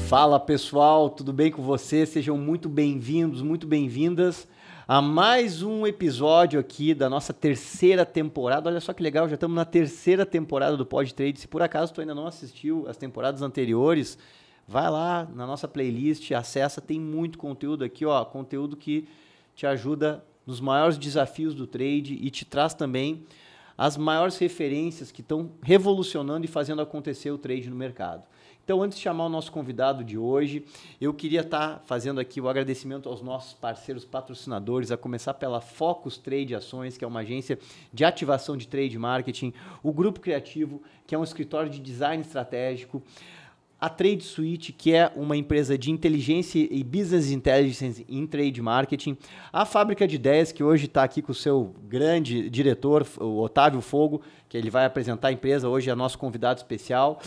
Fala pessoal, tudo bem com vocês? Sejam muito bem-vindos, muito bem-vindas a mais um episódio aqui da nossa terceira temporada. Olha só que legal, já estamos na terceira temporada do Pod Trade. Se por acaso tu ainda não assistiu as temporadas anteriores, vai lá na nossa playlist, acessa, tem muito conteúdo aqui, ó, conteúdo que te ajuda nos maiores desafios do trade e te traz também as maiores referências que estão revolucionando e fazendo acontecer o trade no mercado. Então, antes de chamar o nosso convidado de hoje, eu queria estar fazendo aqui o agradecimento aos nossos parceiros patrocinadores, a começar pela Focus Trade Ações, que é uma agência de ativação de trade marketing, o Grupo Criativo, que é um escritório de design estratégico, a Trade Suite, que é uma empresa de inteligência e business intelligence em trade marketing, a Fábrica de Ideias, que hoje está aqui com o seu grande diretor, o Otávio Fogo, que ele vai apresentar a empresa, hoje é nosso convidado especial,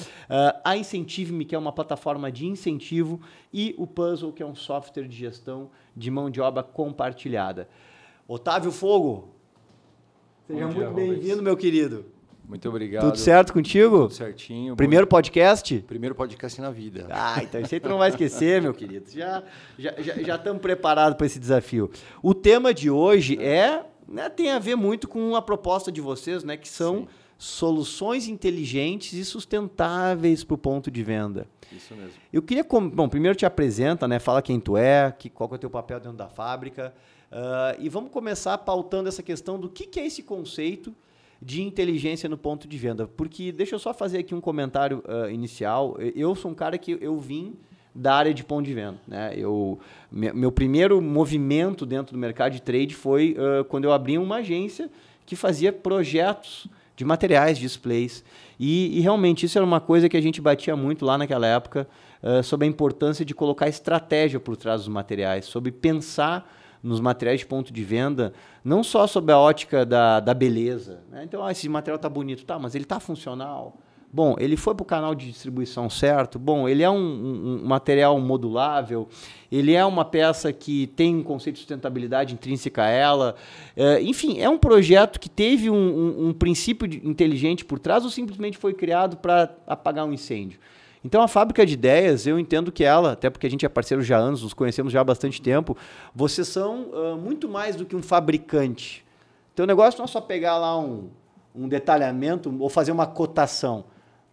a Incentive-me, que é uma plataforma de incentivo, e o Puzzle, que é um software de gestão de mão de obra compartilhada. Otávio Fogo, seja muito bem-vindo, meu querido. Muito obrigado. Tudo certo contigo? Tudo certinho. Primeiro podcast? Primeiro podcast na vida. Ah, então isso aí tu não vai esquecer, meu querido. Já estamos preparados para esse desafio. O tema de hoje tem a ver muito com a proposta de vocês, né, que são soluções inteligentes e sustentáveis para o ponto de venda. Isso mesmo. Eu queria, primeiro te apresenta, né, fala quem tu é, qual que é o teu papel dentro da fábrica, e vamos começar pautando essa questão do que é esse conceito de inteligência no ponto de venda. Porque, deixa eu só fazer aqui um comentário inicial. Eu sou um cara que eu vim da área de ponto de venda, né? Meu primeiro movimento dentro do mercado de trade foi quando eu abri uma agência que fazia projetos de materiais, displays. E realmente isso era uma coisa que a gente batia muito lá naquela época, sobre a importância de colocar estratégia por trás dos materiais, sobre pensar nos materiais de ponto de venda, não só sob a ótica da beleza, né? Então, esse material está bonito, tá, mas ele está funcional? Bom, ele foi para o canal de distribuição certo? Bom, ele é um material modulável? Ele é uma peça que tem um conceito de sustentabilidade intrínseca a ela? Enfim, é um projeto que teve um princípio inteligente por trás ou simplesmente foi criado para apagar um incêndio? Então, a Fábrica de Ideias, eu entendo que ela, até porque a gente é parceiro já há anos, nos conhecemos já há bastante tempo, vocês são muito mais do que um fabricante. Então, o negócio não é só pegar lá um detalhamento ou fazer uma cotação.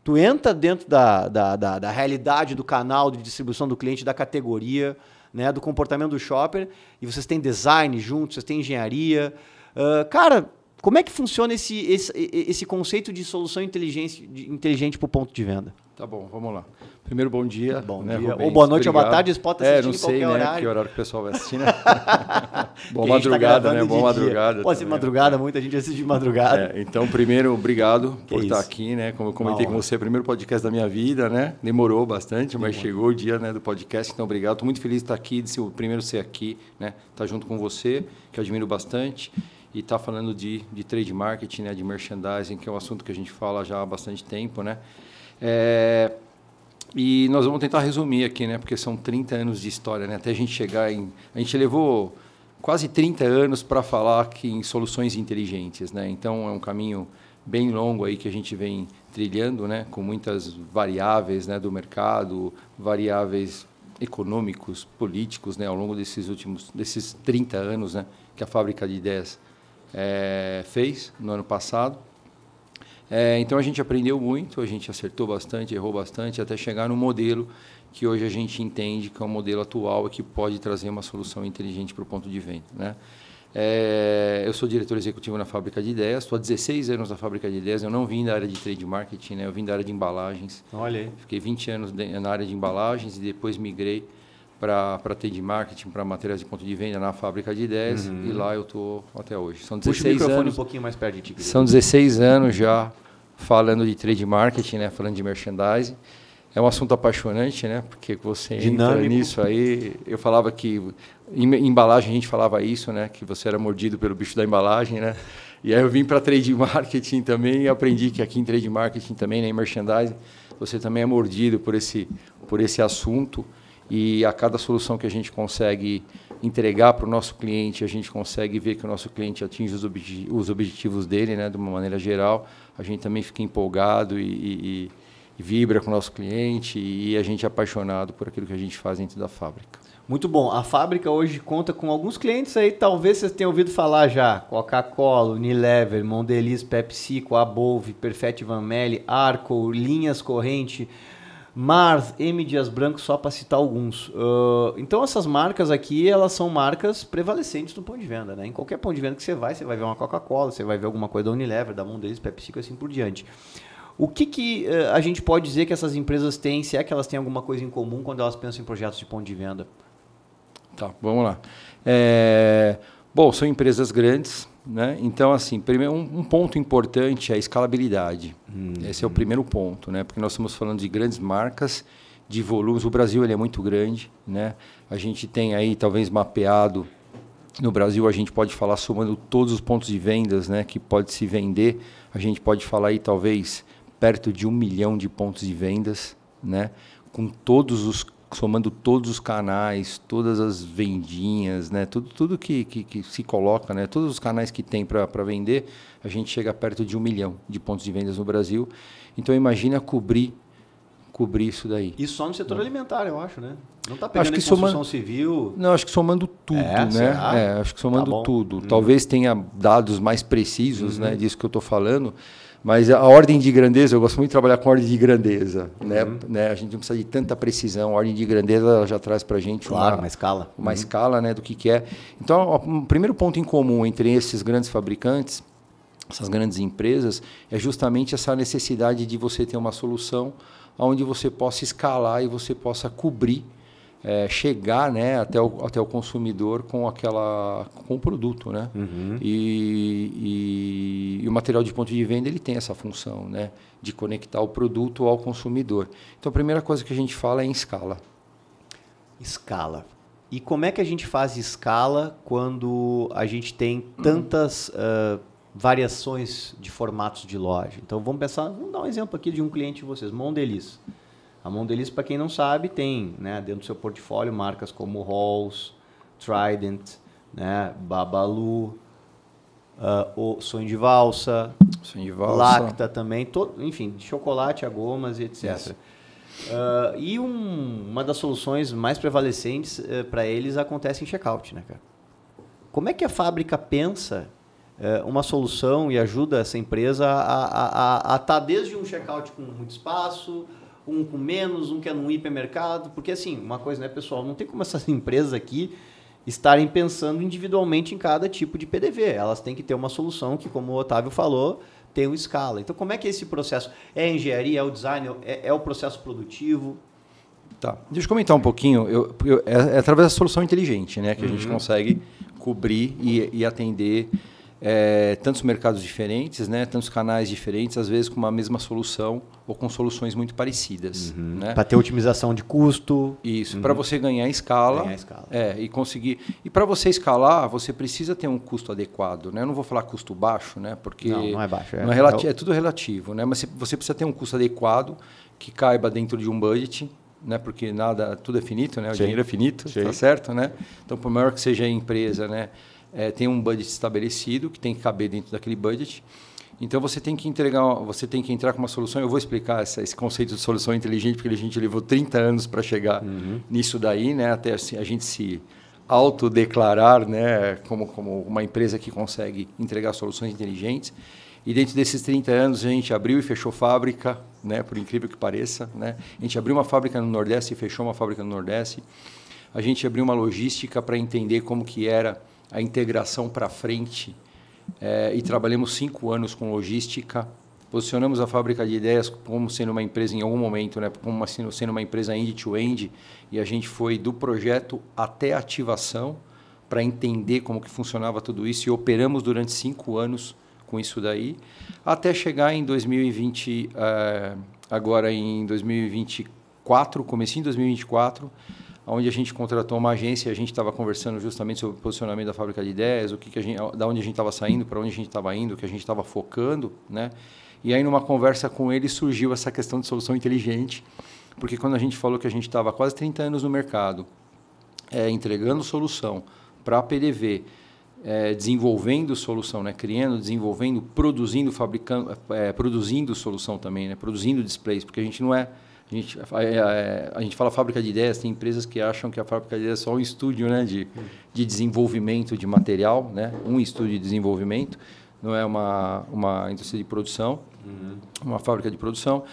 Tu entra dentro da realidade do canal de distribuição do cliente, da categoria, né, do comportamento do shopper, e vocês têm design juntos, vocês têm engenharia. Cara, como é que funciona esse conceito de solução inteligente para o ponto de venda? Tá bom, vamos lá. Primeiro, bom dia. Bom dia. Rubens, ou boa noite ou boa tarde, você pode estar assistindo não sei, em qualquer horário. Que horário que o pessoal vai assistir, né? Boa madrugada, né? Boa madrugada. Pode ser madrugada, muita gente assiste de madrugada. Então, primeiro, obrigado por estar aqui, né? Como eu comentei com você, é o primeiro podcast da minha vida, né? Demorou bastante, mas chegou o dia, né, do podcast, então obrigado. Estou muito feliz de estar aqui, de ser o primeiro a ser aqui, né? Estar junto com você, que eu admiro bastante. E está falando de trade marketing, né, de merchandising, que é um assunto que a gente fala já há bastante tempo, né? E nós vamos tentar resumir aqui, né, porque são 30 anos de história, né, até a gente chegar em... A gente levou quase 30 anos para falar aqui em soluções inteligentes, né? Então, é um caminho bem longo aí que a gente vem trilhando, né, com muitas variáveis, né, do mercado, variáveis econômicos, políticos, né, ao longo desses 30 anos, né, que a Fábrica de Ideias fez no ano passado. Então, a gente aprendeu muito, a gente acertou bastante, errou bastante, até chegar no modelo que hoje a gente entende que é o modelo atual e que pode trazer uma solução inteligente para o ponto de venda, né? Eu sou diretor executivo na Fábrica de Ideias, estou há 16 anos na Fábrica de Ideias, eu não vim da área de trade marketing, né? Eu vim da área de embalagens. Olha aí. Fiquei 20 anos na área de embalagens e depois migrei para trade marketing, para materiais de ponto de venda na Fábrica de Ideias, e lá eu estou até hoje. São 16 Puxa o microfone anos, um pouquinho mais perto de ti. São 16 anos já falando de trade marketing, né? Falando de merchandising. É um assunto apaixonante, né? Porque você entra nisso aí. Eu falava que em embalagem a gente falava isso, né? Que você era mordido pelo bicho da embalagem, né? E aí eu vim para trade marketing também e aprendi que aqui em trade marketing também, né, em merchandising, você também é mordido por esse assunto. E a cada solução que a gente consegue entregar para o nosso cliente, a gente consegue ver que o nosso cliente atinge os objetivos dele, né, de uma maneira geral. A gente também fica empolgado e vibra com o nosso cliente e a gente é apaixonado por aquilo que a gente faz dentro da fábrica. Muito bom. A fábrica hoje conta com alguns clientes aí, talvez vocês tenham ouvido falar já. Coca-Cola, Unilever, Mondelez, PepsiCo, Above, Perfetti Van Melle, Arco, Linhas Corrente, Mars, M. Dias Branco, só para citar alguns. Então essas marcas aqui, elas são marcas prevalecentes no ponto de venda, né? Em qualquer ponto de venda que você vai ver uma Coca-Cola, você vai ver alguma coisa da Unilever, da Mondelez, PepsiCo, assim por diante. O que a gente pode dizer que essas empresas têm, se é que elas têm alguma coisa em comum quando elas pensam em projetos de ponto de venda? Tá, vamos lá. Bom, são empresas grandes, né? Então, assim, primeiro, um ponto importante é a escalabilidade. Esse é o primeiro ponto, né? Porque nós estamos falando de grandes marcas, de volumes. O Brasil ele é muito grande, né? A gente tem aí, talvez, mapeado. No Brasil, a gente pode falar, somando todos os pontos de vendas, né, que pode se vender, a gente pode falar aí, talvez, perto de 1 milhão de pontos de vendas, né? Somando todos os canais, todas as vendinhas, né? Tudo que se coloca, né? Todos os canais que tem para vender, a gente chega perto de 1 milhão de pontos de vendas no Brasil. Então, imagina cobrir isso daí. Isso só no setor alimentar, eu acho, né? Não está pegando acho que construção civil... Não, acho que somando tudo, né? Será? Acho que somando tudo. Talvez tenha dados mais precisos, né, disso que eu estou falando. Mas a ordem de grandeza, eu gosto muito de trabalhar com ordem de grandeza. Né? A gente não precisa de tanta precisão. A ordem de grandeza ela já traz para a gente uma escala. Uma escala, né, do que é. Então, o primeiro ponto em comum entre esses grandes fabricantes, essas grandes empresas, é justamente essa necessidade de você ter uma solução onde você possa escalar e você possa cobrir, chegar, né, até o consumidor com o produto, né? E o material de ponto de venda ele tem essa função, né, de conectar o produto ao consumidor. Então a primeira coisa que a gente fala é em escala. Escala. E como é que a gente faz escala quando a gente tem tantas variações de formatos de loja? Então vamos dar um exemplo aqui de um cliente de vocês, Mondelez. A Mondelez, para quem não sabe, tem, né, dentro do seu portfólio marcas como Halls, Trident, né, Babalu, o Sonho de Valsa, Lacta também, enfim, de chocolate a gomas e etc. E uma das soluções mais prevalecentes para eles acontece em checkout, né, cara? Como é que a fábrica pensa uma solução e ajuda essa empresa a estar desde um checkout com muito espaço, um com menos, um que é num hipermercado, porque assim, uma coisa, né, pessoal, não tem como essas empresas aqui estarem pensando individualmente em cada tipo de PDV. Elas têm que ter uma solução que, como o Otávio falou, tem uma escala. Então, como é que é esse processo? É a engenharia, é o design, é o processo produtivo? Tá. Deixa eu comentar um pouquinho. É através da solução inteligente, né, que a gente consegue cobrir e atender tantos mercados diferentes, né, tantos canais diferentes, às vezes com uma mesma solução ou com soluções muito parecidas. Né? Para ter otimização de custo. Isso, para você ganhar escala. E conseguir. E para você escalar, você precisa ter um custo adequado. Né? Eu não vou falar custo baixo, né? Porque não é baixo. É tudo relativo. Né? Mas você precisa ter um custo adequado que caiba dentro de um budget. Né? Porque tudo é finito, né? O dinheiro é finito, tá certo? Né? Então, por maior que seja a empresa, né? Tem um budget estabelecido que tem que caber dentro daquele budget. Então você tem que entrar com uma solução. Eu vou explicar esse conceito de solução inteligente, porque a gente levou 30 anos para chegar nisso daí, né? Até a gente se autodeclarar, né? como uma empresa que consegue entregar soluções inteligentes. E dentro desses 30 anos a gente abriu e fechou fábrica, né? Por incrível que pareça, né? A gente abriu uma fábrica no Nordeste e fechou uma fábrica no Nordeste. A gente abriu uma logística para entender como que era a integração para frente, e trabalhamos 5 anos com logística. Posicionamos a Fábrica de Ideias como sendo uma empresa em algum momento, né, como sendo uma empresa end-to-end, e a gente foi do projeto até a ativação para entender como que funcionava tudo isso, e operamos durante 5 anos com isso daí, até chegar em 2020, agora em 2024, comecinho de 2024, onde a gente contratou uma agência, a gente estava conversando justamente sobre o posicionamento da Fábrica de Ideias, da onde a gente estava saindo, para onde a gente estava indo, o que a gente estava focando, né? E aí, numa conversa com ele, surgiu essa questão de solução inteligente, porque quando a gente falou que a gente estava quase 30 anos no mercado, entregando solução para a PDV, desenvolvendo solução, né? Criando, desenvolvendo, produzindo, fabricando, produzindo solução também, né? Produzindo displays, porque a gente não é... A gente fala fábrica de ideias, tem empresas que acham que a fábrica de ideias é só um estúdio, né, de desenvolvimento de material, né? Um estúdio de desenvolvimento, não é uma indústria de produção, uma fábrica de produção.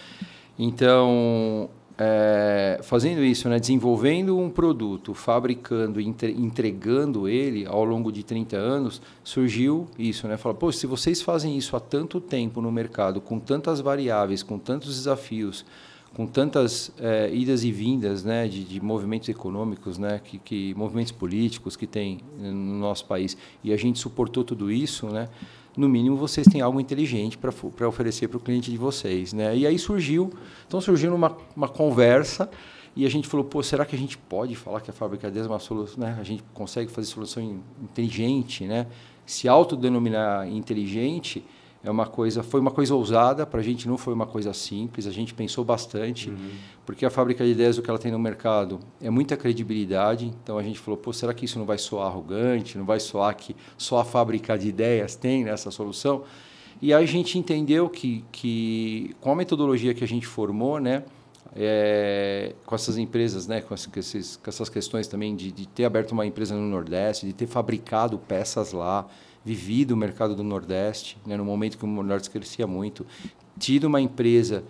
Então, fazendo isso, né, desenvolvendo um produto, fabricando, entregando ele ao longo de 30 anos, surgiu isso, né? Fala, pô, se vocês fazem isso há tanto tempo no mercado, com tantas variáveis, com tantos desafios, com tantas idas e vindas, né, de movimentos econômicos, né, movimentos políticos que tem no nosso país, e a gente suportou tudo isso, né, no mínimo vocês têm algo inteligente para oferecer para o cliente de vocês, né? E aí surgiu uma conversa e a gente falou, pô, será que a gente pode falar que a fábrica de ideias é uma solução, né? A gente consegue fazer solução inteligente, né? Se autodenominar inteligente foi uma coisa ousada, para a gente não foi uma coisa simples, a gente pensou bastante, porque a fábrica de ideias, o que ela tem no mercado, é muita credibilidade, então a gente falou, pô, será que isso não vai soar arrogante, não vai soar que só a fábrica de ideias tem nessa solução? E aí a gente entendeu que com a metodologia que a gente formou, né, com essas empresas, né, com essas questões também de ter aberto uma empresa no Nordeste, de ter fabricado peças lá, vivido o mercado do Nordeste, né, no momento que o Nordeste crescia muito, tido uma empresa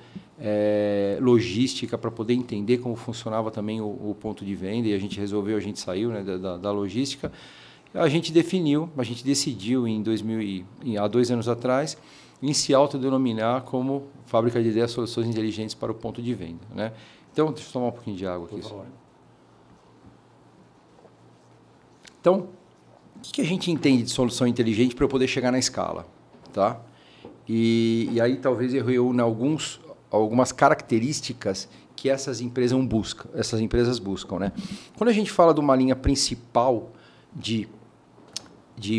logística para poder entender como funcionava também o ponto de venda, e a gente saiu, né, da logística, a gente decidiu há 2 anos atrás, em se autodenominar como Fábrica de Ideias Soluções Inteligentes para o Ponto de Venda, né? Então, deixa eu tomar um pouquinho de água aqui. Então, o que a gente entende de solução inteligente para eu poder chegar na escala? Tá? E aí talvez eu reúna algumas características que essas empresas buscam. Né? Quando a gente fala de uma linha principal de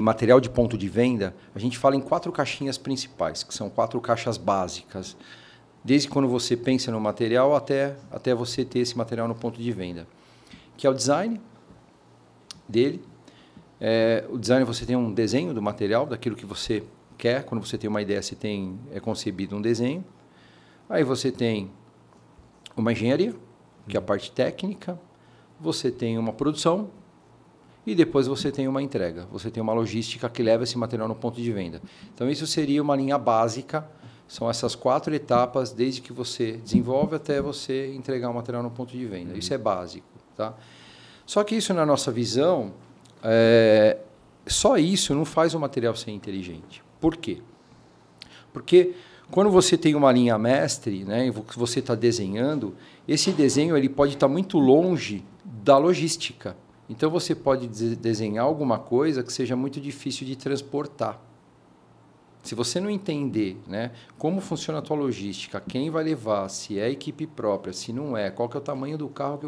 material de ponto de venda, a gente fala em 4 caixinhas principais, que são 4 caixas básicas, desde quando você pensa no material até você ter esse material no ponto de venda, que é o design dele. O design, você tem um desenho do material, daquilo que você quer. Quando você tem uma ideia, é concebido um desenho. Aí você tem uma engenharia, que é a parte técnica. Você tem uma produção. E depois você tem uma entrega. Você tem uma logística que leva esse material no ponto de venda. Então, isso seria uma linha básica. São essas 4 etapas, desde que você desenvolve até você entregar o material no ponto de venda. Isso é básico. Tá? Só que isso, na nossa visão... só isso não faz o material ser inteligente. Por quê? Porque quando você tem uma linha mestre, né, que você está desenhando, esse desenho ele pode estar muito longe da logística. Então você pode desenhar alguma coisa que seja muito difícil de transportar. Se você não entender, né, como funciona a tua logística, quem vai levar, se é equipe própria, se não é, qual que é o tamanho do carro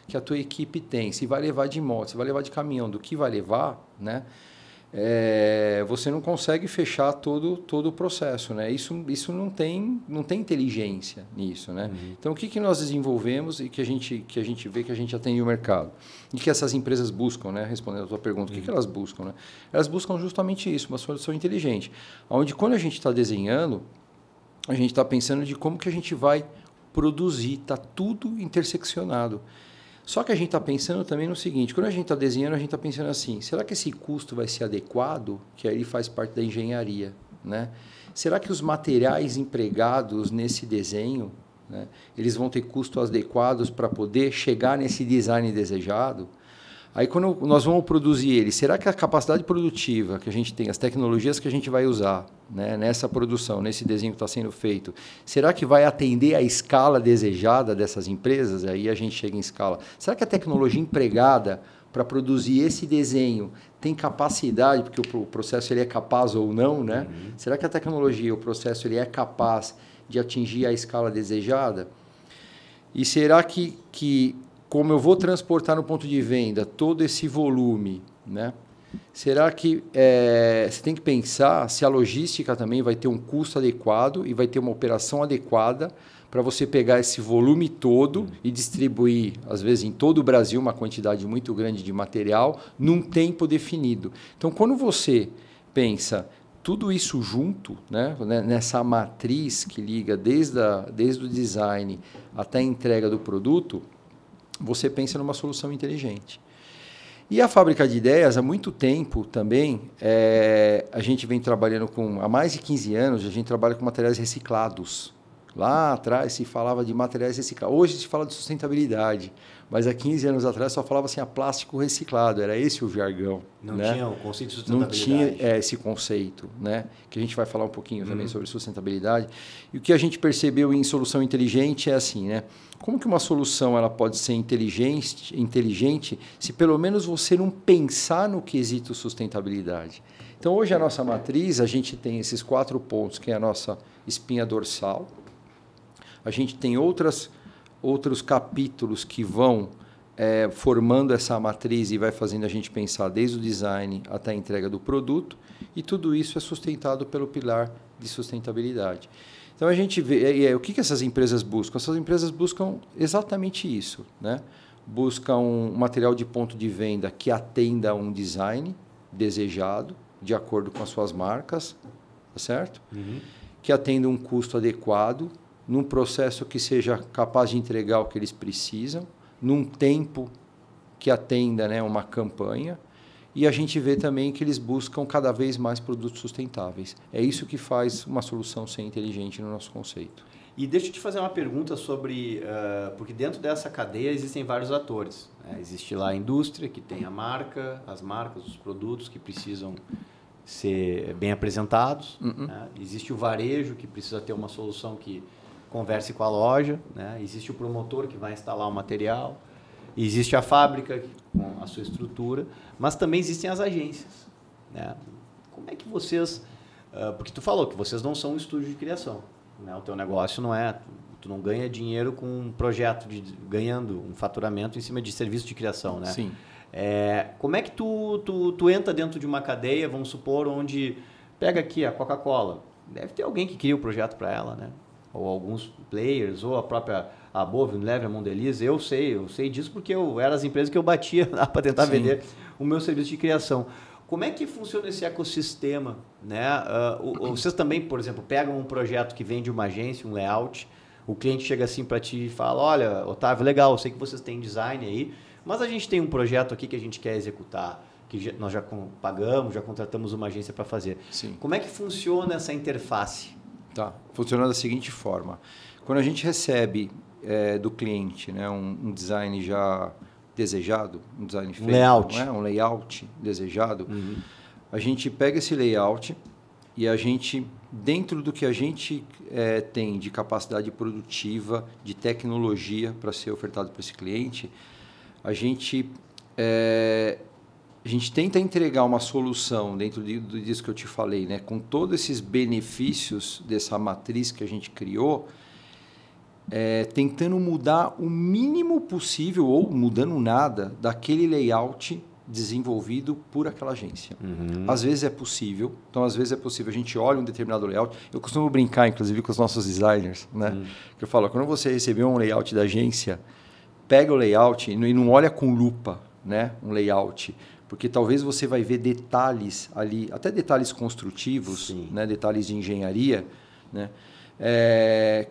que a tua equipe tem, se vai levar de moto, se vai levar de caminhão, do que vai levar, né? Você não consegue fechar todo o processo, né? Isso não tem inteligência nisso, né? Então, o que nós desenvolvemos e que a gente vê que a gente atende o mercado? E que essas empresas buscam, né? Respondendo a tua pergunta, o que elas buscam, né? Elas buscam justamente isso, uma solução inteligente. Onde, quando a gente está desenhando, a gente está pensando de como que a gente vai produzir, está tudo interseccionado. Só que a gente está pensando também no seguinte, quando a gente está desenhando, a gente está pensando assim, será que esse custo vai ser adequado? Que aí faz parte da engenharia, né? Será que os materiais empregados nesse desenho, né, eles vão ter custos adequados para poder chegar nesse design desejado? Aí, quando nós vamos produzir ele, será que a capacidade produtiva que a gente tem, as tecnologias que a gente vai usar, né, nessa produção, nesse desenho que está sendo feito, será que vai atender à escala desejada dessas empresas? Aí a gente chega em escala. Será que a tecnologia empregada para produzir esse desenho tem capacidade, porque o processo ele é capaz ou não, né? Será que a tecnologia, o processo, ele é capaz de atingir a escala desejada? E será que como eu vou transportar no ponto de venda todo esse volume, né? Será que você tem que pensar se a logística também vai ter um custo adequado e vai ter uma operação adequada para você pegar esse volume todo e distribuir, às vezes, em todo o Brasil, uma quantidade muito grande de material num tempo definido. Então, quando você pensa tudo isso junto, né, nessa matriz que liga desde o design até a entrega do produto, você pensa numa solução inteligente. E a Fábrica de Ideias, há muito tempo também, a gente vem trabalhando há mais de 15 anos, a gente trabalha com materiais reciclados. Lá atrás se falava de materiais reciclados, hoje se fala de sustentabilidade, mas há 15 anos atrás só falava assim, plástico reciclado, era esse o jargão. Não né? tinha o conceito de sustentabilidade. Não tinha esse conceito, né? Que a gente vai falar um pouquinho também sobre sustentabilidade. E o que a gente percebeu em solução inteligente é assim, né? Como que uma solução ela pode ser inteligente se pelo menos você não pensar no quesito sustentabilidade? Então, hoje a nossa matriz, a gente tem esses 4 pontos, que é a nossa espinha dorsal. A gente tem outros capítulos que vão formando essa matriz e vai fazendo a gente pensar desde o design até a entrega do produto, e tudo isso é sustentado pelo pilar de sustentabilidade. Então, a gente vê... o que essas empresas buscam? Essas empresas buscam exatamente isso, né? Buscam um material de ponto de venda que atenda a um design desejado, de acordo com as suas marcas, tá certo? Que atenda um custo adequado, num processo que seja capaz de entregar o que eles precisam, num tempo que atenda, né, uma campanha. E a gente vê também que eles buscam cada vez mais produtos sustentáveis. É isso que faz uma solução ser inteligente no nosso conceito. E deixa eu te fazer uma pergunta sobre... porque dentro dessa cadeia existem vários atores. Né? Existe lá a indústria, que tem a marca, as marcas, os produtos que precisam ser bem apresentados. Né? Existe o varejo, que precisa ter uma solução que converse com a loja. Né? Existe o promotor, que vai instalar o material. Existe a fábrica com a sua estrutura. Mas também existem as agências. Né? Como é que vocês... porque tu falou que vocês não são um estúdio de criação. Né? O teu negócio não é... Tu não ganha dinheiro com um projeto, ganhando um faturamento em cima de serviço de criação. Né? Sim. Como é que tu entra dentro de uma cadeia, vamos supor, onde... Pega aqui a Coca-Cola. Deve ter alguém que cria o projeto para ela, né? Ou alguns players, ou a própria Above, Unilever, a Mondelez. Eu sei disso porque eu era as empresas que eu batia lá para tentar vender o meu serviço de criação. Como é que funciona esse ecossistema? Né? Vocês também, por exemplo, pegam um projeto que vem de uma agência, um layout, o cliente chega assim para ti e fala, olha, Otávio, legal, eu sei que vocês têm design aí, mas a gente tem um projeto aqui que a gente quer executar, que nós já pagamos, já contratamos uma agência para fazer. Sim. Como é que funciona essa interface? Tá. Funciona da seguinte forma. Quando a gente recebe do cliente, né, um design já desejado, um design feito, layout. Um layout desejado, a gente pega esse layout e a gente, dentro do que a gente tem de capacidade produtiva, de tecnologia para ser ofertado para esse cliente, a gente tenta entregar uma solução dentro disso que eu te falei, né? Com todos esses benefícios dessa matriz que a gente criou, tentando mudar o mínimo possível, ou mudando nada, daquele layout desenvolvido por aquela agência. Às vezes é possível. Então, às vezes é possível. A gente olha um determinado layout. Eu costumo brincar, inclusive, com os nossos designers, né? Que eu falo, quando você receber um layout da agência, pega o layout e não olha com lupa, né? Um layout. Porque talvez você vai ver detalhes ali, até detalhes construtivos, né? Detalhes de engenharia, né?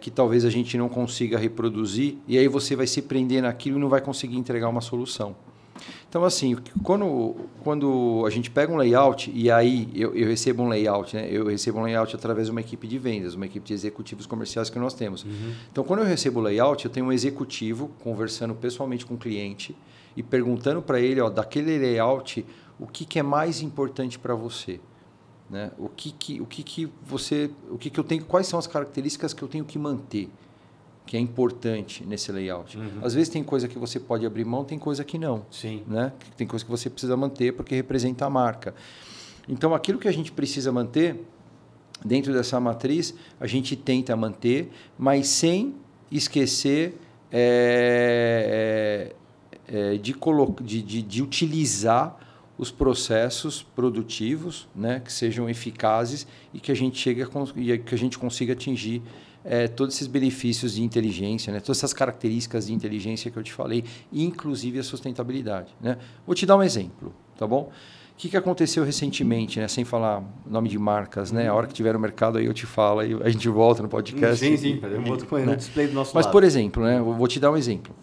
Que talvez a gente não consiga reproduzir, e aí você vai se prender naquilo e não vai conseguir entregar uma solução. Então, assim, quando a gente pega um layout, e aí eu recebo um layout, né? Eu recebo um layout através de uma equipe de vendas, uma equipe de executivos comerciais que nós temos. Então, quando eu recebo o layout, eu tenho um executivo conversando pessoalmente com o cliente e perguntando para ele, daquele layout, o que é mais importante para você? Né? O que eu tenho, quais são as características que eu tenho que manter, que é importante nesse layout. Às vezes tem coisa que você pode abrir mão, tem coisa que não. Sim. Né? Tem coisa que você precisa manter porque representa a marca. Então, aquilo que a gente precisa manter, dentro dessa matriz, a gente tenta manter, mas sem esquecer de utilizar os processos produtivos, né, que sejam eficazes e que a gente consiga atingir todos esses benefícios de inteligência, né, todas essas características de inteligência que eu te falei, inclusive a sustentabilidade, né? Vou te dar um exemplo, tá bom? O que aconteceu recentemente, né, sem falar nome de marcas, né? A hora que tiver no mercado aí eu te falo, aí a gente volta no podcast. Sim, eu vou correr no display do nosso Mas, lado. por exemplo, né, vou te dar um exemplo.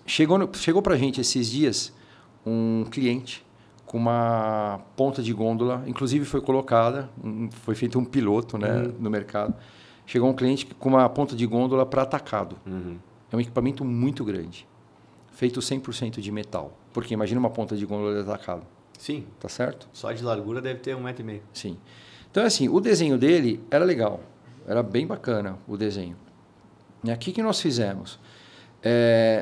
Chegou para a gente esses dias um cliente com uma ponta de gôndola, inclusive foi colocada, foi feito um piloto, né, no mercado. Chegou um cliente com uma ponta de gôndola para atacado. É um equipamento muito grande, feito 100% de metal. Porque imagina uma ponta de gôndola de atacado. Sim. Tá certo? Só de largura deve ter 1,5 metro. Sim. Então, assim, o desenho dele era legal. Era bem bacana o desenho. E aqui que nós fizemos?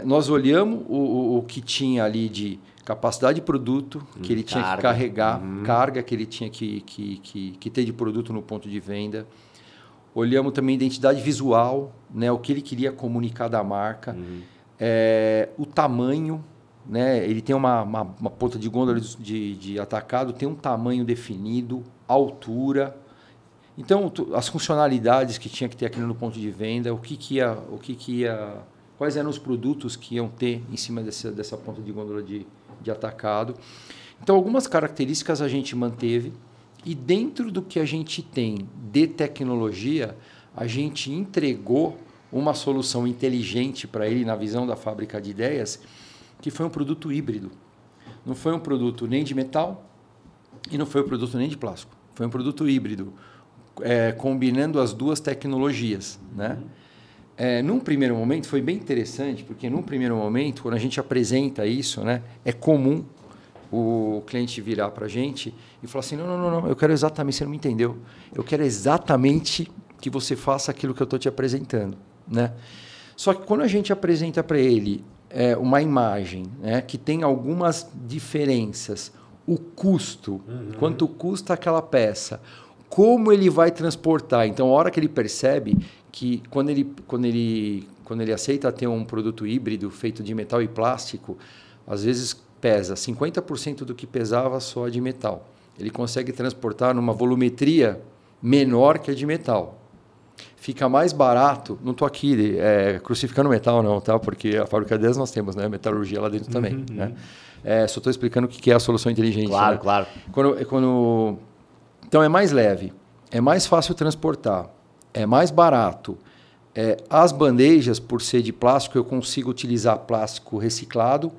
Nós olhamos o que tinha ali de capacidade de produto, que ele tinha que carregar, carga que ele tinha que ter de produto no ponto de venda. Olhamos também a identidade visual, né, o que ele queria comunicar da marca, o tamanho, né, ele tem uma ponta de gôndola de atacado, tem um tamanho definido, altura. Então, as funcionalidades que tinha que ter aqui no ponto de venda, quais eram os produtos que iam ter em cima dessa ponta de gôndola de atacado. Então, algumas características a gente manteve e dentro do que a gente tem de tecnologia, a gente entregou uma solução inteligente para ele na visão da fábrica de ideias, que foi um produto híbrido. Não foi um produto nem de metal e não foi um produto nem de plástico. Foi um produto híbrido, combinando as duas tecnologias, né? Num primeiro momento, foi bem interessante, porque num primeiro momento, quando a gente apresenta isso, né, é comum o cliente virar para a gente e falar assim, não, eu quero exatamente, você não me entendeu, eu quero exatamente que você faça aquilo que eu estou te apresentando, né? Só que quando a gente apresenta para ele uma imagem, né, que tem algumas diferenças, o custo, quanto custa aquela peça, como ele vai transportar. Então, a hora que ele percebe que quando ele aceita ter um produto híbrido feito de metal e plástico, às vezes pesa 50% do que pesava só de metal. Ele consegue transportar numa volumetria menor que a de metal. Fica mais barato, não estou aqui crucificando metal não, tá? Porque a fábrica 10 nós temos, né? Metalurgia lá dentro também. Né? Só estou explicando o que é a solução inteligente. Claro, né? claro. Então é mais leve, é mais fácil transportar, é mais barato. As bandejas, por ser de plástico, eu consigo utilizar plástico reciclado,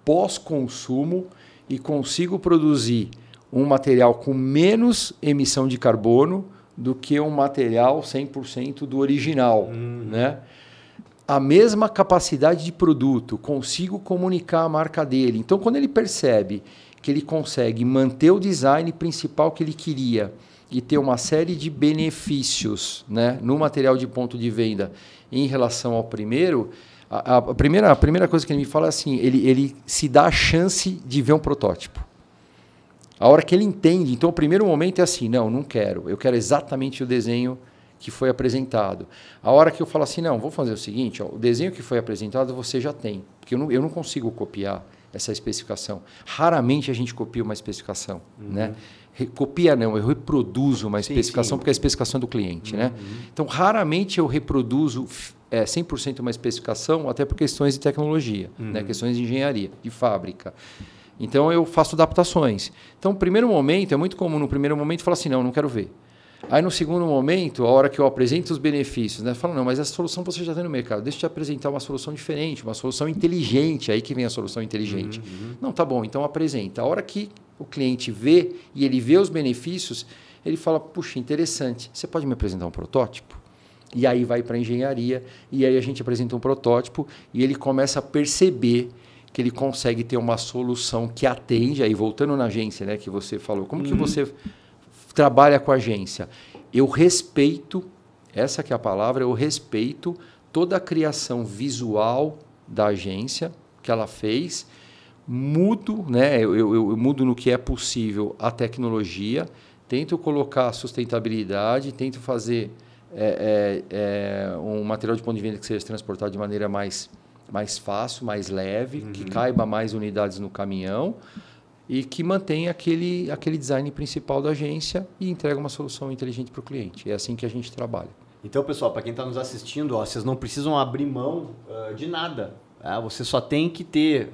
pós-consumo, e consigo produzir um material com menos emissão de carbono do que um material 100% do original. Né? A mesma capacidade de produto, consigo comunicar a marca dele. Então, quando ele percebe que ele consegue manter o design principal que ele queria e ter uma série de benefícios, né, no material de ponto de venda em relação ao primeiro, a primeira coisa que ele me fala é assim, ele se dá a chance de ver um protótipo. A hora que ele entende, então o primeiro momento é assim, não quero, eu quero exatamente o desenho que foi apresentado. A hora que eu falo assim, vou fazer o seguinte, o desenho que foi apresentado você já tem, porque eu não consigo copiar essa especificação. Raramente a gente copia uma especificação, né? Copia não, eu reproduzo uma especificação, porque é a especificação do cliente, né? Então, raramente eu reproduzo 100% uma especificação, até por questões de tecnologia, né? Questões de engenharia, de fábrica. Então, eu faço adaptações. Então, primeiro momento, é muito comum no primeiro momento falar assim, não quero ver. Aí, no segundo momento, a hora que eu apresento os benefícios, né, fala, mas essa solução você já tem no mercado, deixa eu te apresentar uma solução diferente, uma solução inteligente, aí que vem a solução inteligente. Não, tá bom, então apresenta. A hora que o cliente vê e ele vê os benefícios, ele fala, puxa, interessante, você pode me apresentar um protótipo? E aí vai para a engenharia, e aí a gente apresenta um protótipo, e ele começa a perceber que ele consegue ter uma solução que atende, aí voltando na agência, né, que você falou, como que você trabalha com a agência? Eu respeito, essa que é a palavra, eu respeito toda a criação visual da agência que ela fez, mudo, né, eu mudo no que é possível a tecnologia, tento colocar sustentabilidade, tento fazer um material de ponto de venda que seja transportado de maneira mais mais fácil, mais leve, que caiba mais unidades no caminhão e que mantenha aquele design principal da agência e entrega uma solução inteligente para o cliente. É assim que a gente trabalha. Então, pessoal, para quem está nos assistindo, vocês não precisam abrir mão de nada. Você só tem que ter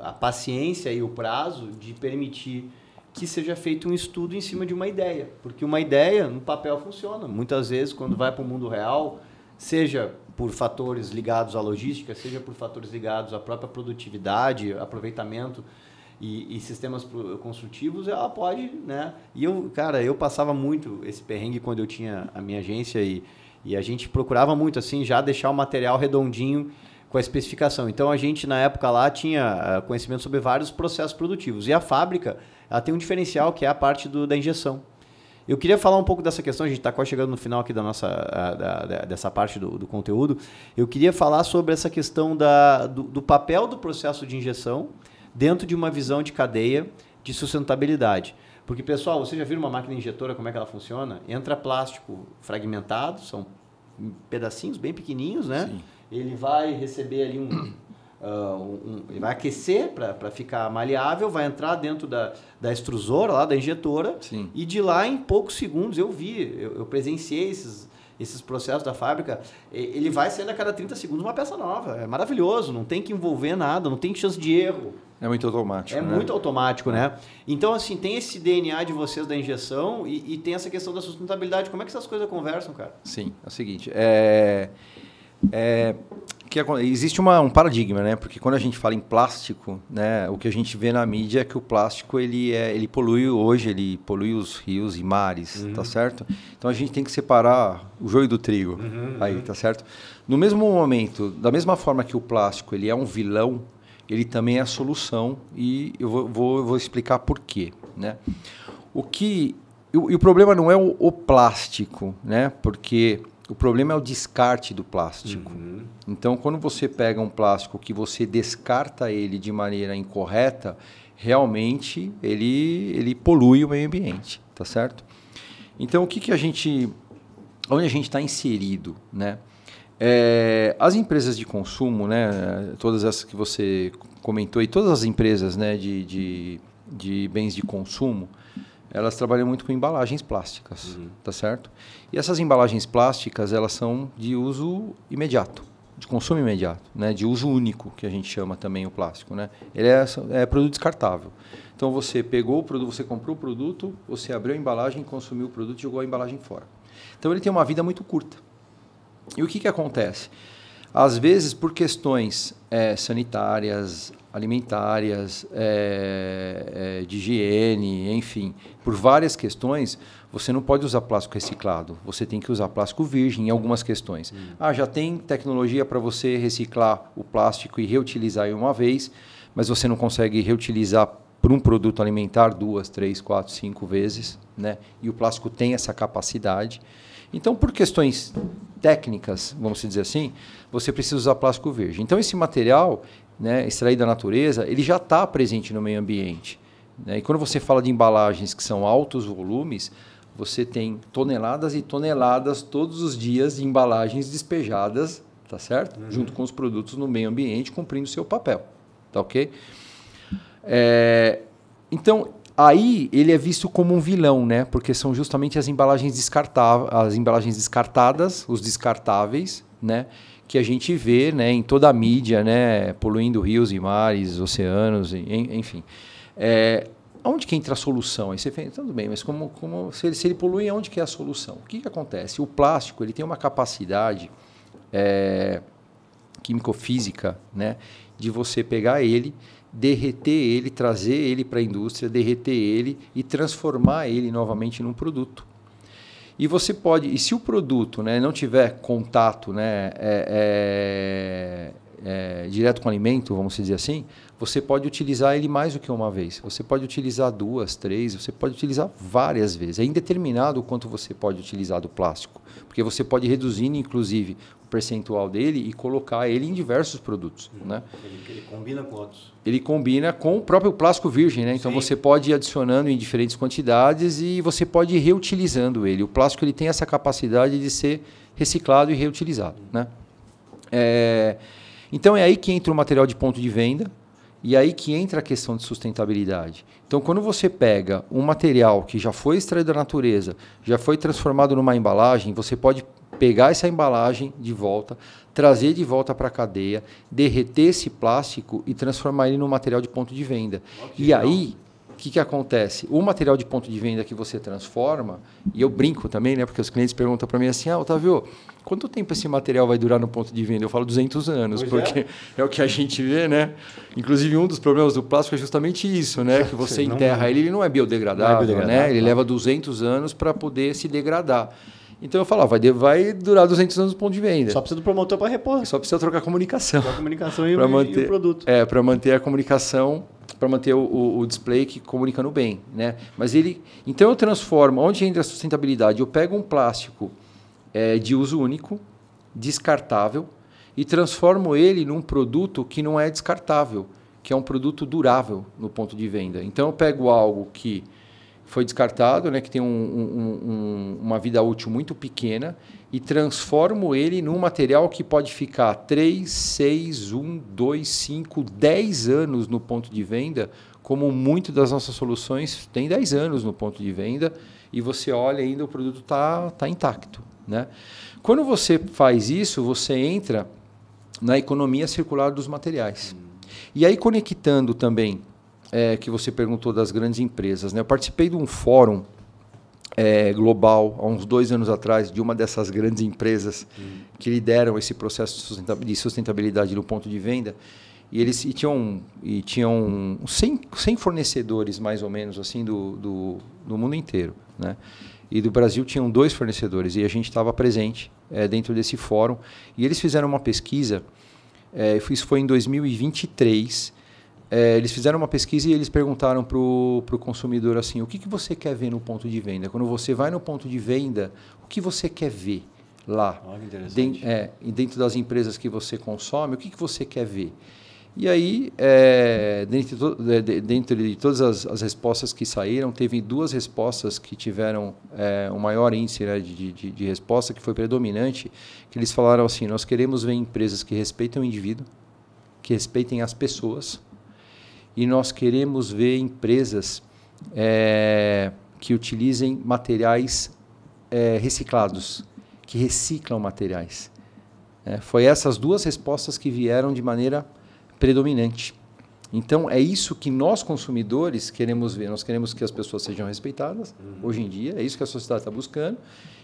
a paciência e o prazo de permitir que seja feito um estudo em cima de uma ideia. Porque uma ideia, no papel, funciona. Muitas vezes, quando vai para o mundo real, seja por fatores ligados à logística, seja por fatores ligados à própria produtividade, aproveitamento e sistemas construtivos, ela pode, né? E eu passava muito esse perrengue quando eu tinha a minha agência e a gente procurava muito, assim, já deixar o material redondinho com a especificação. Então, a gente, na época lá, tinha conhecimento sobre vários processos produtivos. E a fábrica, ela tem um diferencial, que é a parte da injeção. Eu queria falar um pouco dessa questão, a gente está quase chegando no final aqui dessa parte do conteúdo. Eu queria falar sobre essa questão do papel do processo de injeção dentro de uma visão de cadeia de sustentabilidade. Porque, pessoal, vocês já viram uma máquina injetora, como é que ela funciona? Entra plástico fragmentado, são pedacinhos bem pequenininhos, né? Sim. Ele vai receber ali ele vai aquecer para ficar maleável, vai entrar dentro da extrusora, lá da injetora. Sim. E de lá, em poucos segundos, eu presenciei esses processos da fábrica, ele vai saindo a cada 30 segundos uma peça nova. É maravilhoso, não tem que envolver nada, não tem chance de erro. É muito automático. Muito automático, né? Então, assim, tem esse DNA de vocês da injeção e tem essa questão da sustentabilidade. Como é que essas coisas conversam, cara? Sim, é o seguinte, existe um paradigma, né? Porque quando a gente fala em plástico, né, o que a gente vê na mídia é que o plástico ele polui os rios e mares, tá certo? Então a gente tem que separar o joio do trigo, aí, tá certo? No mesmo momento, da mesma forma que o plástico ele é um vilão, ele também é a solução e eu vou explicar por quê, né? O problema não é o plástico, né? Porque o problema é o descarte do plástico. Então, quando você pega um plástico que você descarta ele de maneira incorreta, realmente ele polui o meio ambiente, tá certo? Então, onde a gente está inserido, né? As empresas de consumo, né? Todas essas que você comentou e todas as empresas, né, de bens de consumo, elas trabalham muito com embalagens plásticas, tá certo? E essas embalagens plásticas, elas são de uso imediato, de consumo imediato, né? De uso único, que a gente chama também o plástico, né? Ele é produto descartável. Então, você pegou o produto, você comprou o produto, você abriu a embalagem, consumiu o produto e jogou a embalagem fora. Então, ele tem uma vida muito curta. E o que acontece? Às vezes, por questões sanitárias, alimentares, de higiene, enfim, por várias questões, você não pode usar plástico reciclado. Você tem que usar plástico virgem em algumas questões. Já tem tecnologia para você reciclar o plástico e reutilizar em uma vez, mas você não consegue reutilizar por um produto alimentar 2, 3, 4, 5 vezes, né? E o plástico tem essa capacidade. Então, por questões técnicas, vamos dizer assim, você precisa usar plástico virgem. Então, esse material, né, extraído da natureza, ele já está presente no meio ambiente, né? E quando você fala de embalagens que são altos volumes, você tem toneladas e toneladas todos os dias de embalagens despejadas, tá certo? Junto com os produtos no meio ambiente, cumprindo o seu papel, tá ok? Então, aí ele é visto como um vilão, né? Porque são justamente as embalagens descartadas, os descartáveis, né? Que a gente vê, né, em toda a mídia, né, poluindo rios e mares, oceanos, enfim. Onde que entra a solução? Aí você fala, tudo bem, mas se ele polui, onde que é a solução? O que acontece? O plástico ele tem uma capacidade químico-física, né, de você pegar ele, derreter ele, trazer ele para a indústria, derreter ele e transformar ele novamente num produto. E você pode, e se o produto, né, não tiver contato, né, direto com o alimento, vamos dizer assim, você pode utilizar ele mais do que uma vez. Você pode utilizar 2, 3, você pode utilizar várias vezes. É indeterminado o quanto você pode utilizar do plástico, porque você pode reduzir, inclusive, o percentual dele e colocar ele em diversos produtos. Né? Ele combina com outros. Ele combina com o próprio plástico virgem, né? Então você pode ir adicionando em diferentes quantidades e você pode ir reutilizando ele. O plástico ele tem essa capacidade de ser reciclado e reutilizado, né? Então, é aí que entra o material de ponto de venda e é aí que entra a questão de sustentabilidade. Então, quando você pega um material que já foi extraído da natureza, já foi transformado numa embalagem, você pode pegar essa embalagem de volta, trazer de volta para a cadeia, derreter esse plástico e transformar ele num material de ponto de venda. Okay, e aí, o que acontece? O material de ponto de venda que você transforma, e eu brinco também, né, porque os clientes perguntam para mim assim, Otávio, quanto tempo esse material vai durar no ponto de venda? Eu falo 200 anos, porque é o que a gente vê, né? Inclusive, um dos problemas do plástico é justamente isso, né? Que você enterra ele não é biodegradável, né? Ele leva 200 anos para poder se degradar. Então eu falo, vai durar 200 anos no ponto de venda. Só precisa do promotor para repor. Só precisa trocar a comunicação. Trocar a comunicação e o produto. Para manter a comunicação, para manter o display que comunicando bem, né? Mas então eu transformo, onde entra a sustentabilidade? Eu pego um plástico de uso único, descartável, e transformo ele num produto que não é descartável, que é um produto durável no ponto de venda. Então eu pego algo que foi descartado, né, que tem uma vida útil muito pequena, e transformo ele num material que pode ficar 3, 6, 1, 2, 5, 10 anos no ponto de venda, como muitas das nossas soluções têm 10 anos no ponto de venda, e você olha ainda o produto está intacto. Né? Quando você faz isso, você entra na economia circular dos materiais. E aí, conectando também, que você perguntou das grandes empresas, né? Eu participei de um fórum global, há uns 2 anos atrás, de uma dessas grandes empresas que lideram esse processo de sustentabilidade no ponto de venda, e eles tinham 100 fornecedores, mais ou menos, assim, do mundo inteiro, né? E do Brasil tinham 2 fornecedores, e a gente estava presente dentro desse fórum, e eles fizeram uma pesquisa, isso foi em 2023, eles fizeram uma pesquisa e eles perguntaram para o consumidor assim, o que você quer ver no ponto de venda? Quando você vai no ponto de venda, o que você quer ver lá? Dentro das empresas que você consome, o que você quer ver? E aí, dentro de todas as respostas que saíram, teve 2 respostas que tiveram um maior índice, né, de resposta, que foi predominante, que eles falaram assim, nós queremos ver empresas que respeitem o indivíduo, que respeitem as pessoas, e nós queremos ver empresas que utilizem materiais reciclados, que reciclam materiais. Foi essas 2 respostas que vieram de maneira predominante. Então, é isso que nós, consumidores, queremos ver. Nós queremos que as pessoas sejam respeitadas, hoje em dia, é isso que a sociedade está buscando,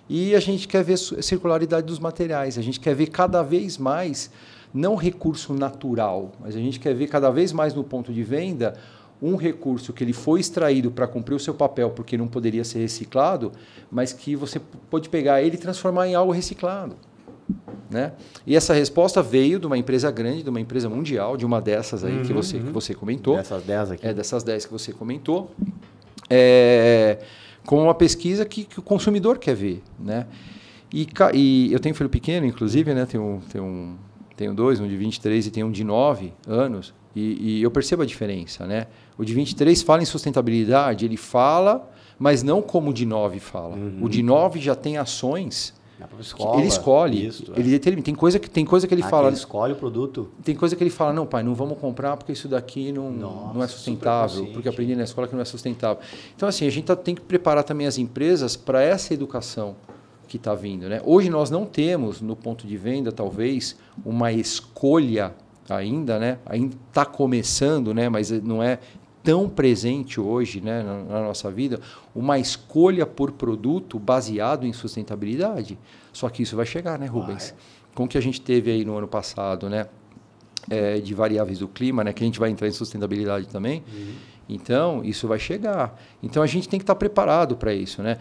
e a gente quer ver a circularidade dos materiais, a gente quer ver cada vez mais, não recurso natural, mas a gente quer ver cada vez mais no ponto de venda um recurso que ele foi extraído para cumprir o seu papel, porque não poderia ser reciclado, mas que você pode pegar ele e transformar em algo reciclado. Né? E essa resposta veio de uma empresa grande, de uma empresa mundial, de uma dessas aí que você comentou. Dessas 10 aqui. Dessas 10 que você comentou. Com uma pesquisa que o consumidor quer ver. Né? E eu tenho filho pequeno, inclusive, né? Tenho 2, um de 23 e tenho um de 9 anos, e eu percebo a diferença. Né? O de 23 fala em sustentabilidade, ele fala, mas não como o de 9 fala. O de 9 já tem ações. Ele escolhe, ele determina. Tem coisa que ele fala. Ele escolhe o produto. Tem coisa que ele fala, não, pai, não vamos comprar porque isso daqui não é sustentável, porque aprendi na escola que não é sustentável. Então, assim, a gente tem que preparar também as empresas para essa educação que está vindo. Né? Hoje nós não temos, no ponto de venda, talvez, uma escolha ainda, né? Ainda está começando, né? Mas não é tão presente hoje, né, na nossa vida, uma escolha por produto baseado em sustentabilidade. Só que isso vai chegar, né, Rubens? Com o que a gente teve aí no ano passado, né, de variáveis do clima, né, que a gente vai entrar em sustentabilidade também. Então, isso vai chegar. Então, a gente tem que estar preparado para isso, né?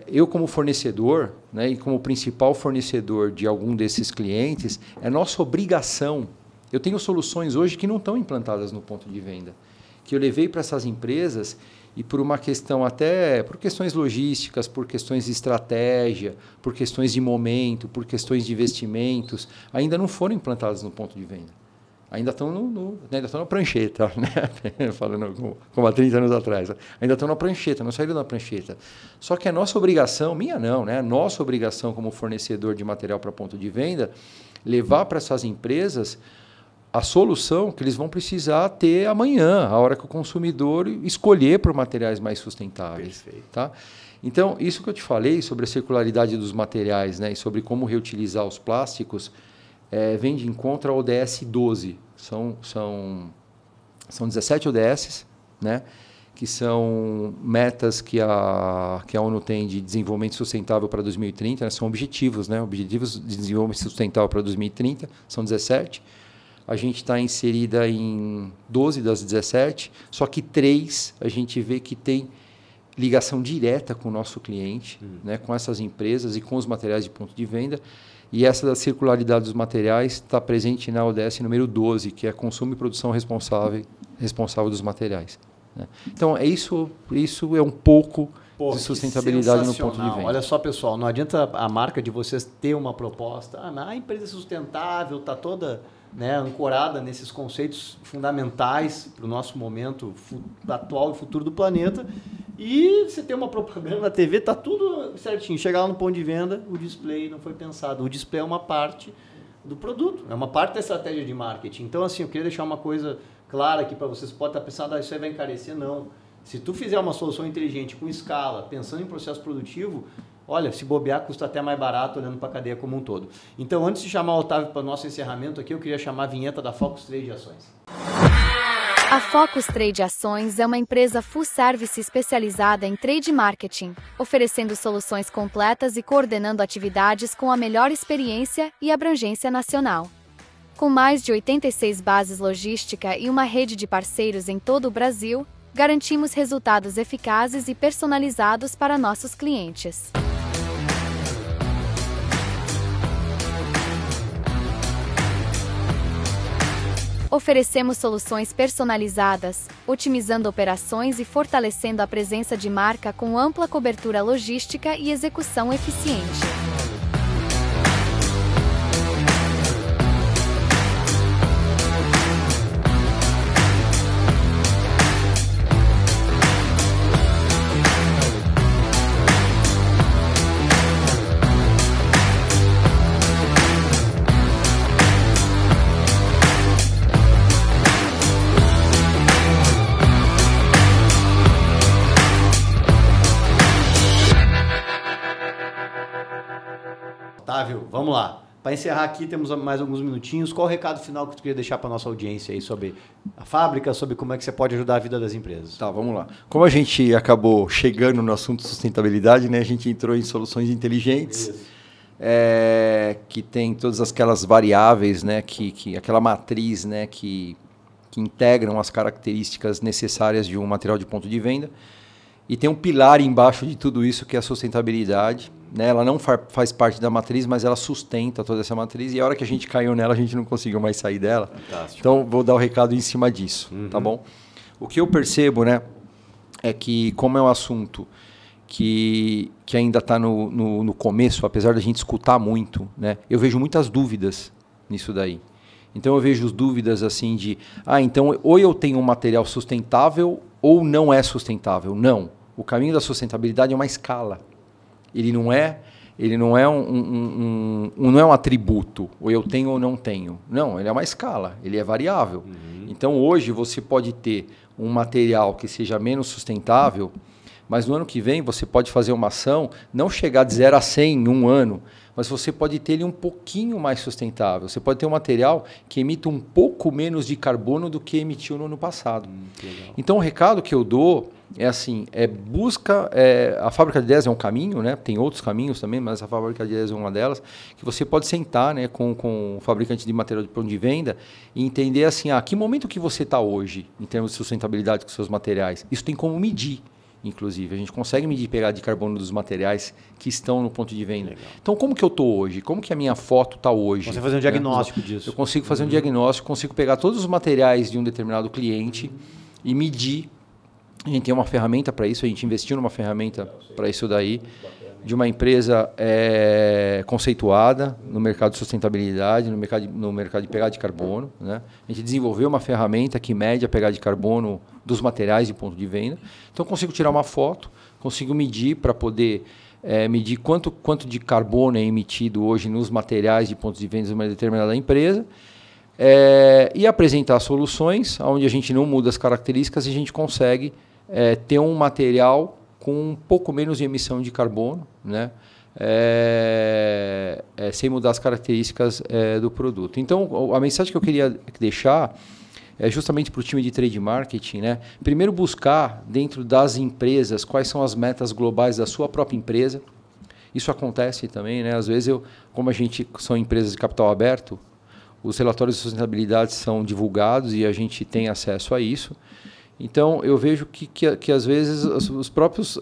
Eu, como fornecedor, né, e como principal fornecedor de algum desses clientes, é nossa obrigação. Eu tenho soluções hoje que não estão implantadas no ponto de venda, que eu levei para essas empresas e por uma questão até, por questões logísticas, por questões de estratégia, por questões de momento, por questões de investimentos, ainda não foram implantadas no ponto de venda. ainda estão na prancheta, né? Falando como há 30 anos atrás. Ainda estão na prancheta, não saíram da prancheta. Só que a nossa obrigação, minha não, né? A nossa obrigação como fornecedor de material para ponto de venda, levar para essas empresas a solução que eles vão precisar ter amanhã, a hora que o consumidor escolher por materiais mais sustentáveis. Perfeito. Tá? Então, isso que eu te falei sobre a circularidade dos materiais, né, e sobre como reutilizar os plásticos, vem de encontro ao ODS 12. São 17 ODS, né, que são metas que a ONU tem de desenvolvimento sustentável para 2030, né, são objetivos, né, objetivos de desenvolvimento sustentável para 2030, são 17. A gente está inserida em 12 das 17, só que 3 a gente vê que tem ligação direta com o nosso cliente, né, com essas empresas e com os materiais de ponto de venda. E essa da circularidade dos materiais está presente na ODS número 12, que é consumo e produção responsável dos materiais. Né? Então, isso é um pouco de sustentabilidade no ponto de venda. Olha só, pessoal, não adianta a marca de vocês ter uma proposta. A empresa é sustentável, está toda, né, ancorada nesses conceitos fundamentais para o nosso momento atual e futuro do planeta. E você tem uma propaganda na TV, tá tudo certinho. Chega lá no ponto de venda, o display não foi pensado. O display é uma parte do produto, é uma parte da estratégia de marketing. Então, assim, eu queria deixar uma coisa clara aqui para vocês. Pode estar pensando, isso aí vai encarecer. Não. Se tu fizer uma solução inteligente, com escala, pensando em processo produtivo, olha, se bobear, custa até mais barato olhando para a cadeia como um todo. Então, antes de chamar o Otávio para o nosso encerramento aqui, eu queria chamar a vinheta da Focus Trade Ações. A Focus Trade Ações é uma empresa full service especializada em trade marketing, oferecendo soluções completas e coordenando atividades com a melhor experiência e abrangência nacional. Com mais de 86 bases logística e uma rede de parceiros em todo o Brasil, garantimos resultados eficazes e personalizados para nossos clientes. Oferecemos soluções personalizadas, otimizando operações e fortalecendo a presença de marca com ampla cobertura logística e execução eficiente. Otávio, vamos lá. Para encerrar aqui, temos mais alguns minutinhos. Qual o recado final que tu queria deixar para a nossa audiência aí sobre a fábrica, sobre como é que você pode ajudar a vida das empresas? Tá, vamos lá. Como a gente acabou chegando no assunto sustentabilidade, né, a gente entrou em soluções inteligentes, que tem todas aquelas variáveis, né, aquela matriz, né, que integram as características necessárias de um material de ponto de venda. E tem um pilar embaixo de tudo isso, que é a sustentabilidade. Né? Ela não faz parte da matriz, mas ela sustenta toda essa matriz. E a hora que a gente caiu nela, a gente não conseguiu mais sair dela. Fantástico. Então, vou dar o recado em cima disso. Tá bom? O que eu percebo, né, é que, como é um assunto que ainda está no começo, apesar da gente escutar muito, né, eu vejo muitas dúvidas nisso daí. Então, eu vejo dúvidas assim de... então, ou eu tenho um material sustentável ou não é sustentável. Não. O caminho da sustentabilidade é uma escala. Ele não é um atributo, ou eu tenho ou não tenho. Não, ele é uma escala, ele é variável. Então, hoje, você pode ter um material que seja menos sustentável, mas no ano que vem você pode fazer uma ação, não chegar de 0 a 100 em um ano, mas você pode ter ele um pouquinho mais sustentável. Você pode ter um material que emita um pouco menos de carbono do que emitiu no ano passado. Então, o recado que eu dou é assim, busca... a fábrica de ideias é um caminho, né? Tem outros caminhos também, mas a fábrica de ideias é uma delas, que você pode sentar, né, com o fabricante de material de ponto de venda e entender assim, que momento que você está hoje em termos de sustentabilidade com seus materiais. Isso tem como medir. Inclusive, a gente consegue medir pegada de carbono dos materiais que estão no ponto de venda. Legal. Então, como que eu estou hoje? Como que a minha foto está hoje? Você fazer um diagnóstico disso. Eu consigo fazer um diagnóstico, consigo pegar todos os materiais de um determinado cliente e medir A gente tem uma ferramenta para isso, a gente investiu numa ferramenta para isso daí, de uma empresa conceituada no mercado de sustentabilidade, no mercado de pegada de carbono, né? A gente desenvolveu uma ferramenta que mede a pegada de carbono dos materiais de ponto de venda. Então, eu consigo tirar uma foto, consigo medir para poder medir quanto de carbono é emitido hoje nos materiais de pontos de venda de uma determinada empresa, e apresentar soluções onde a gente não muda as características e a gente consegue ter um material com um pouco menos de emissão de carbono, né? Sem mudar as características do produto. Então, a mensagem que eu queria deixar é justamente para o time de trade marketing, né? Primeiro, buscar dentro das empresas quais são as metas globais da sua própria empresa. Isso acontece também, né? Às vezes, como a gente são empresas de capital aberto, os relatórios de sustentabilidade são divulgados e a gente tem acesso a isso. Então, eu vejo que às vezes, os próprios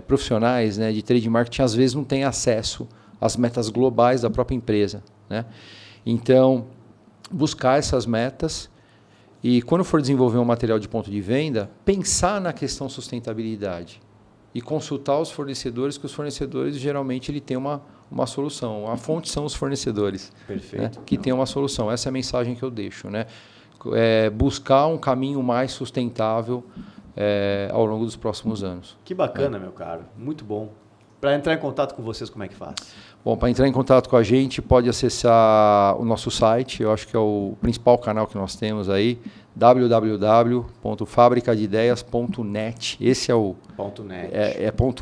profissionais, né, de trade marketing, às vezes não têm acesso às metas globais da própria empresa, né? Então, buscar essas metas e, quando for desenvolver um material de ponto de venda, pensar na questão sustentabilidade e consultar os fornecedores, que os fornecedores, geralmente, ele tem uma solução. A fonte são os fornecedores. Perfeito. Né, que tem uma solução. Essa é a mensagem que eu deixo, né? Buscar um caminho mais sustentável ao longo dos próximos anos. Que bacana, meu caro. Muito bom. Para entrar em contato com vocês, como é que faz? Bom, para entrar em contato com a gente, pode acessar o nosso site. Eu acho que é o principal canal que nós temos aí, www.fabricadeideias.net. Esse é o... .net.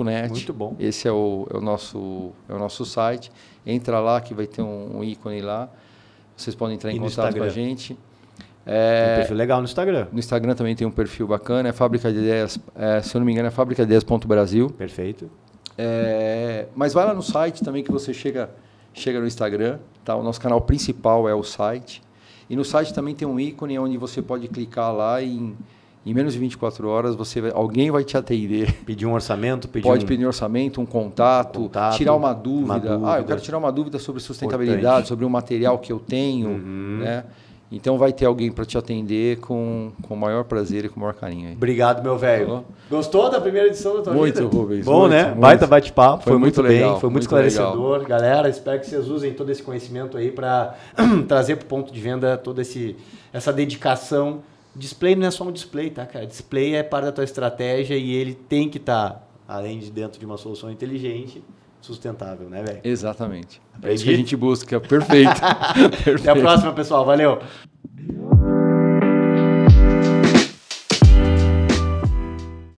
.net. Muito bom. Esse é o nosso site. Entra lá que vai ter um ícone lá. Vocês podem entrar em contato com a gente. Tem um perfil legal no Instagram. No Instagram também tem um perfil bacana, Fábrica de Ideias, se eu não me engano, é fabricadeias.brasil. Perfeito. Mas vai lá no site também que você chega no Instagram, tá? O nosso canal principal é o site. E no site também tem um ícone onde você pode clicar lá e em menos de 24 horas alguém vai te atender. Pedir um orçamento? Pode pedir um orçamento, um contato, tirar uma dúvida. Eu quero tirar uma dúvida sobre sustentabilidade, importante, sobre o material que eu tenho, né? Então vai ter alguém para te atender com o maior prazer e com o maior carinho. Aí. Obrigado, meu velho. Gostou da primeira edição da tua vida? Muito, Rubens. Bom, muito, né? Muito. Baita bate-papo. Foi muito legal, bem, foi muito esclarecedor. Legal. Galera, espero que vocês usem todo esse conhecimento aí para trazer para o ponto de venda toda essa dedicação. Display não é só um display, tá, cara? Display é parte da tua estratégia e ele tem que estar, além de dentro de uma solução inteligente, sustentável, né, velho? Exatamente. É isso que a gente busca. Perfeito. Até a próxima, pessoal. Valeu.